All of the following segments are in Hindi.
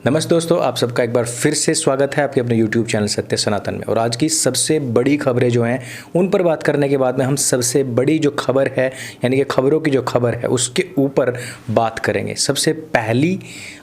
नमस्ते दोस्तों, आप सबका एक बार फिर से स्वागत है आपके अपने YouTube चैनल सत्य सनातन में। और आज की सबसे बड़ी खबरें जो हैं उन पर बात करने के बाद में हम सबसे बड़ी जो खबर है यानी कि खबरों की जो खबर है उसके ऊपर बात करेंगे। सबसे पहली,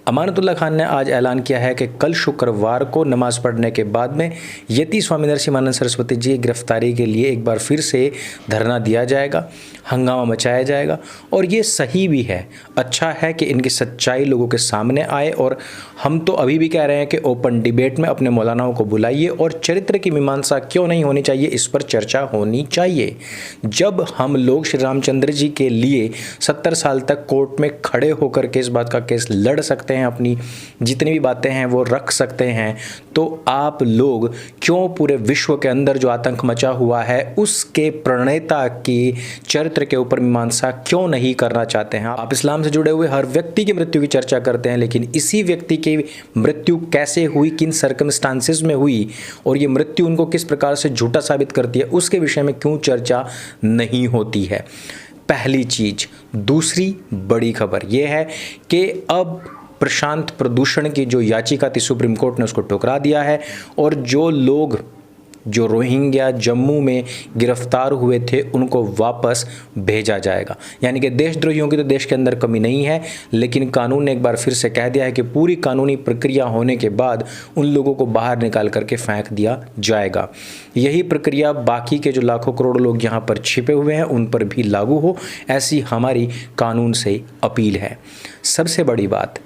अमानतुल्लाह खान ने आज ऐलान किया है कि कल शुक्रवार को नमाज पढ़ने के बाद में यति स्वामी नरसिम्हानंद सरस्वती जी की गिरफ्तारी के लिए एक बार फिर से धरना दिया जाएगा, हंगामा मचाया जाएगा। और ये सही भी है, अच्छा है कि इनकी सच्चाई लोगों के सामने आए। और हम तो अभी भी कह रहे हैं कि ओपन डिबेट में अपने मौलानाओं को बुलाइए और चरित्र की मीमांसा क्यों नहीं होनी चाहिए, इस पर चर्चा होनी चाहिए। जब हम लोग श्री रामचंद्र जी के लिए 70 साल तक कोर्ट में खड़े होकर के इस बात का केस लड़ सकते हैं, अपनी जितनी भी बातें हैं वो रख सकते हैं, तो आप लोग क्यों पूरे विश्व के अंदर जो आतंक मचा हुआ है उसके प्रणेता की चरित्र के ऊपर मीमांसा क्यों नहीं करना चाहते हैं? आप इस्लाम से जुड़े हुए हर व्यक्ति की मृत्यु की चर्चा करते हैं, लेकिन इसी व्यक्ति की मृत्यु कैसे हुई, किन सर्कमस्टांसेस में हुई और ये मृत्यु उनको किस प्रकार से झूठा साबित करती है, उसके विषय में क्यों चर्चा नहीं होती है? पहली चीज। दूसरी बड़ी खबर यह है कि अब प्रशांत प्रदूषण की जो याचिका थी सुप्रीम कोर्ट ने उसको ठुकरा दिया है और जो लोग जो रोहिंग्या जम्मू में गिरफ्तार हुए थे उनको वापस भेजा जाएगा। यानी कि देशद्रोहियों की तो देश के अंदर कमी नहीं है, लेकिन कानून ने एक बार फिर से कह दिया है कि पूरी कानूनी प्रक्रिया होने के बाद उन लोगों को बाहर निकाल करके फेंक दिया जाएगा। यही प्रक्रिया बाकी के जो लाखों करोड़ों लोग यहाँ पर छिपे हुए हैं उन पर भी लागू हो, ऐसी हमारी कानून से अपील है। सबसे बड़ी बात,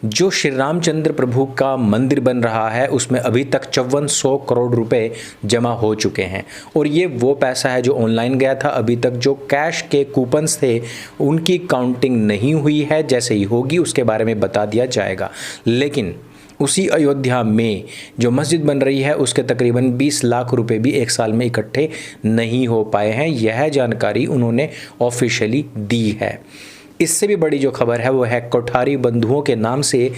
जो श्री रामचंद्र प्रभु का मंदिर बन रहा है उसमें अभी तक 5400 करोड़ रुपए जमा हो चुके हैं और ये वो पैसा है जो ऑनलाइन गया था। अभी तक जो कैश के कूपन्स थे उनकी काउंटिंग नहीं हुई है, जैसे ही होगी उसके बारे में बता दिया जाएगा। लेकिन उसी अयोध्या में जो मस्जिद बन रही है उसके तकरीबन 20 लाख रुपए भी एक साल में इकट्ठे नहीं हो पाए हैं, यह जानकारी उन्होंने ऑफिशियली दी है। इससे भी बड़ी जो खबर है वो है कोठारी बंधुओं के नाम से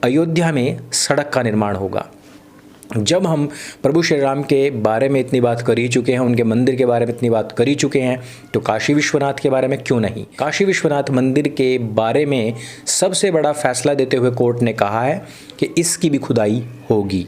अयोध्या में सड़क का निर्माण होगा। जब हम प्रभु श्री राम के बारे में इतनी बात कर ही चुके हैं, उनके मंदिर के बारे में इतनी बात कर ही चुके हैं, तो काशी विश्वनाथ के बारे में क्यों नहीं? काशी विश्वनाथ मंदिर के बारे में सबसे बड़ा फैसला देते हुए कोर्ट ने कहा है कि इसकी भी खुदाई होगी।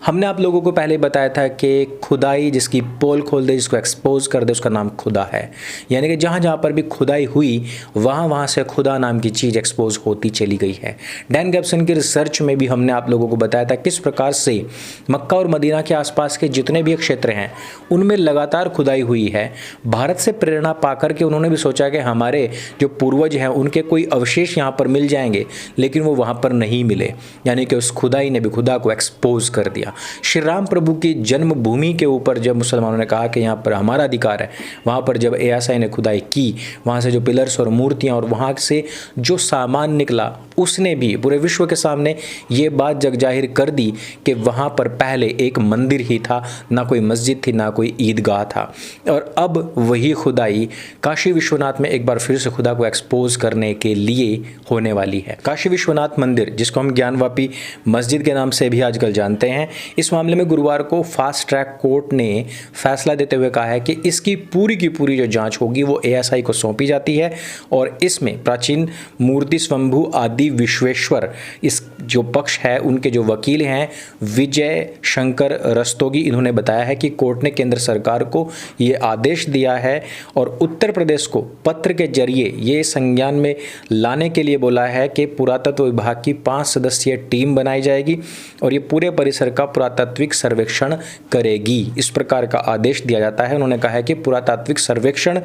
हमने आप लोगों को पहले बताया था कि खुदाई जिसकी पोल खोल दे, जिसको एक्सपोज कर दे, उसका नाम खुदा है। यानी कि जहाँ जहाँ पर भी खुदाई हुई वहाँ से खुदा नाम की चीज़ एक्सपोज होती चली गई है। डैन गैब्सन की रिसर्च में भी हमने आप लोगों को बताया था किस प्रकार से मक्का और मदीना के आसपास के जितने भी क्षेत्र हैं उनमें लगातार खुदाई हुई है। भारत से प्रेरणा पाकर के उन्होंने भी सोचा कि हमारे जो पूर्वज हैं उनके कोई अवशेष यहाँ पर मिल जाएंगे, लेकिन वो वहाँ पर नहीं मिले। यानी कि उस खुदाई ने भी खुदा को एक्सपोज कर दिया। श्री राम प्रभु की जन्मभूमि के ऊपर जब मुसलमानों ने कहा कि यहाँ पर हमारा अधिकार है, वहाँ पर जब एएसआई ने खुदाई की, वहाँ से जो पिलर्स और मूर्तियाँ और वहाँ से जो सामान निकला उसने भी पूरे विश्व के सामने ये बात जग जाहिर कर दी कि वहाँ पर पहले एक मंदिर ही था, ना कोई मस्जिद थी, ना कोई ईदगाह था। और अब वही खुदाई काशी विश्वनाथ में एक बार फिर से खुदा को एक्सपोज करने के लिए होने वाली है। काशी विश्वनाथ मंदिर, जिसको हम ज्ञानवापी मस्जिद के नाम से भी आजकल जानते हैं, इस मामले में गुरुवार को फास्ट ट्रैक कोर्ट ने फैसला देते हुए कहा है कि इसकी पूरी की पूरी जो जांच होगी वो एएसआई को सौंपी जाती है और इसमें प्राचीन मूर्ति स्वयंभू आदि विश्वेश्वर इस जो पक्ष है उनके जो वकील हैं विजय शंकर रस्तोगी, इन्होंने बताया है कि कोर्ट ने केंद्र सरकार को ये आदेश दिया है और उत्तर प्रदेश को पत्र के जरिए ये संज्ञान में लाने के लिए बोला है कि पुरातत्व विभाग की 5 सदस्यीय टीम बनाई जाएगी और ये पूरे परिसर का पुरातात्विक सर्वेक्षण करेगी। इस प्रकार का आदेश दिया जाता है। उन्होंने कहा है कि पुरातात्विक सर्वेक्षण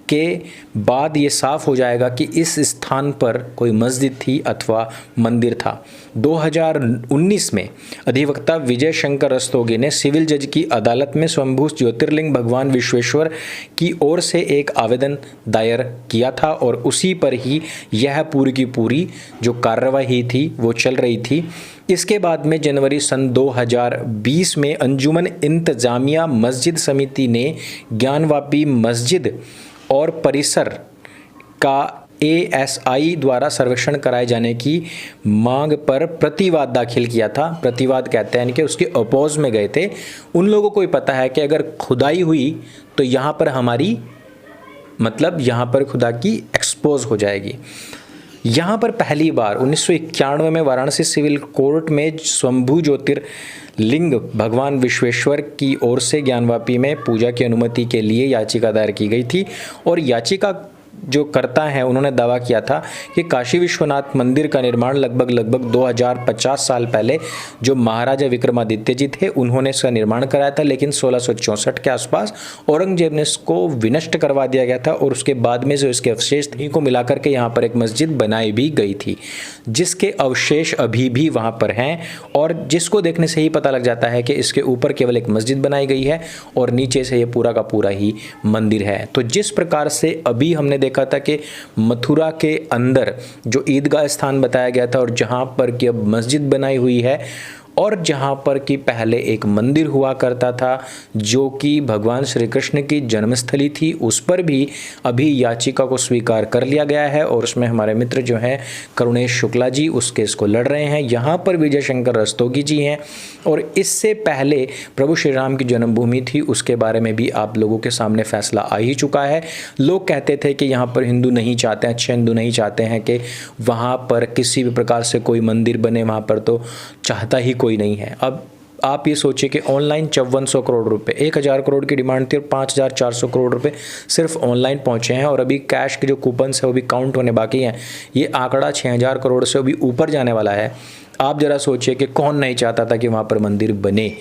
के बाद ये साफ हो जाएगा कि इस स्थान पर कोई मस्जिद थी अथवा मंदिर था। 2019 में अधिवक्ता विजय शंकर रस्तोगी ने सिविल जज की अदालत में स्वयंभू ज्योतिर्लिंग भगवान विश्वेश्वर की ओर से एक आवेदन दायर किया था और उसी पर ही यह पूरी की पूरी जो कार्रवाई थी वो चल रही थी। इसके बाद में जनवरी सन 2020 में अंजुमन इंतजामिया मस्जिद समिति ने ज्ञानवापी मस्जिद और परिसर का एएसआई द्वारा सर्वेक्षण कराए जाने की मांग पर प्रतिवाद दाखिल किया था। प्रतिवाद कहते हैं कि उसके अपोज में गए थे। उन लोगों को ही पता है कि अगर खुदाई हुई तो यहाँ पर हमारी मतलब यहाँ पर खुदा की एक्सपोज हो जाएगी। यहाँ पर पहली बार 1991 में वाराणसी सिविल कोर्ट में स्वयंभू ज्योतिर्लिंग भगवान विश्वेश्वर की ओर से ज्ञानवापी में पूजा की अनुमति के लिए याचिका दायर की गई थी। और याचिका जो करता है उन्होंने दावा किया था कि काशी विश्वनाथ मंदिर का निर्माण लगभग 2050 साल पहले जो महाराजा विक्रमादित्य जी थे उन्होंने इसका निर्माण कराया था, लेकिन 1664 के आसपास औरंगजेब ने इसको विनष्ट करवा दिया गया था और उसके बाद में जो इसके अवशेष थे को मिलाकर के यहाँ पर एक मस्जिद बनाई भी गई थी, जिसके अवशेष अभी भी वहाँ पर हैं और जिसको देखने से ही पता लग जाता है कि इसके ऊपर केवल एक मस्जिद बनाई गई है और नीचे से ये पूरा का पूरा ही मंदिर है। तो जिस प्रकार से अभी हमने देखा था कि मथुरा के अंदर जो ईदगाह स्थान बताया गया था और जहां पर कि अब मस्जिद बनाई हुई है और जहां पर कि पहले एक मंदिर हुआ करता था जो कि भगवान श्री कृष्ण की जन्मस्थली थी, उस पर भी अभी याचिका को स्वीकार कर लिया गया है और उसमें हमारे मित्र जो हैं करुणेश शुक्ला जी उस केस को लड़ रहे हैं। यहाँ पर विजय शंकर रस्तोगी जी हैं और इससे पहले प्रभु श्री राम की जन्मभूमि थी, उसके बारे में भी आप लोगों के सामने फैसला आ ही चुका है। लोग कहते थे कि यहाँ पर हिंदू नहीं चाहते हैं, अच्छे हिंदू नहीं चाहते हैं कि वहाँ पर किसी भी प्रकार से कोई मंदिर बने, वहाँ पर तो चाहता ही कोई नहीं है। अब आप ये सोचिए कि ऑनलाइन 5400 करोड़ रुपए, 1000 करोड़ की डिमांड थी और 5400 करोड़ रुपए सिर्फ ऑनलाइन पहुंचे हैं और अभी कैश के जो कूपन्स है वो भी काउंट होने बाकी हैं। ये आंकड़ा 6000 करोड़ से अभी ऊपर जाने वाला है। आप जरा सोचिए कि कौन नहीं चाहता था कि वहाँ पर मंदिर बने,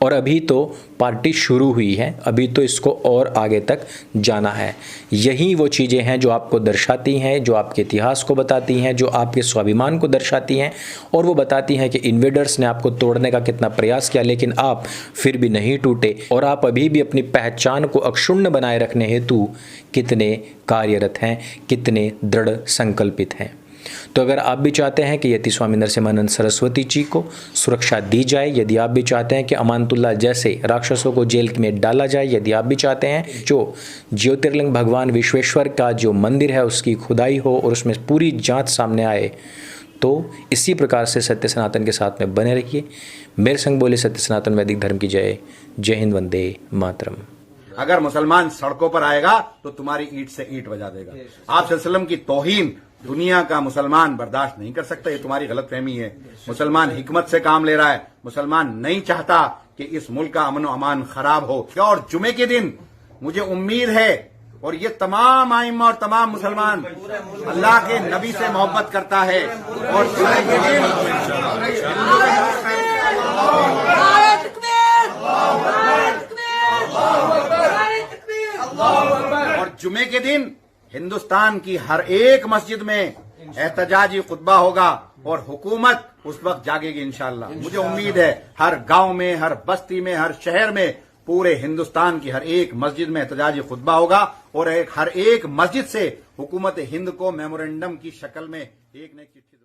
और अभी तो पार्टी शुरू हुई है, अभी तो इसको और आगे तक जाना है। यही वो चीज़ें हैं जो आपको दर्शाती हैं, जो आपके इतिहास को बताती हैं, जो आपके स्वाभिमान को दर्शाती हैं और वो बताती हैं कि इन्वेडर्स ने आपको तोड़ने का कितना प्रयास किया लेकिन आप फिर भी नहीं टूटे और आप अभी भी अपनी पहचान को अक्षुण्ण बनाए रखने हेतु कितने कार्यरत हैं, कितने दृढ़ संकल्पित हैं। तो अगर आप भी चाहते हैं कि यति स्वामी नरसिम्हानंद सरस्वती जी को सुरक्षा दी जाए, यदि आप भी चाहते हैं कि अमानतुल्लाह जैसे राक्षसों को जेल में डाला जाए, यदि आप भी चाहते हैं जो ज्योतिर्लिंग भगवान विश्वेश्वर का जो मंदिर है उसकी खुदाई हो और उसमें पूरी जांच सामने आए, तो इसी प्रकार से सत्य सनातन के साथ में बने रहिए। मेरे संग बोले सत्य सनातन वैदिक धर्म की जय। जय हिंद, वंदे मातरम। अगर मुसलमान सड़कों पर आएगा तो तुम्हारी ईंट से ईंट बजा देगा। आप सल्लल्लाहु की तौहीन दुनिया का मुसलमान बर्दाश्त नहीं कर सकता। ये तुम्हारी गलतफहमी है। मुसलमान हिकमत से काम ले रहा है। मुसलमान नहीं चाहता कि इस मुल्क का अमन अमान खराब हो। और जुमे के दिन मुझे उम्मीद है और ये तमाम आइम्मा और तमाम मुसलमान अल्लाह के नबी से मोहब्बत करता है और जुमे के दिन जुमे के दिन हिंदुस्तान की हर एक मस्जिद में एहतजाजी खुतबा होगा और हुकूमत उस वक्त जागेगी इंशाअल्लाह। मुझे उम्मीद है हर गांव में, हर बस्ती में, हर शहर में, पूरे हिंदुस्तान की हर एक मस्जिद में एहतजाजी खुतबा होगा और हर एक मस्जिद से हुकूमत हिंद को मेमोरेंडम की शक्ल में एक न एक चिट्ठी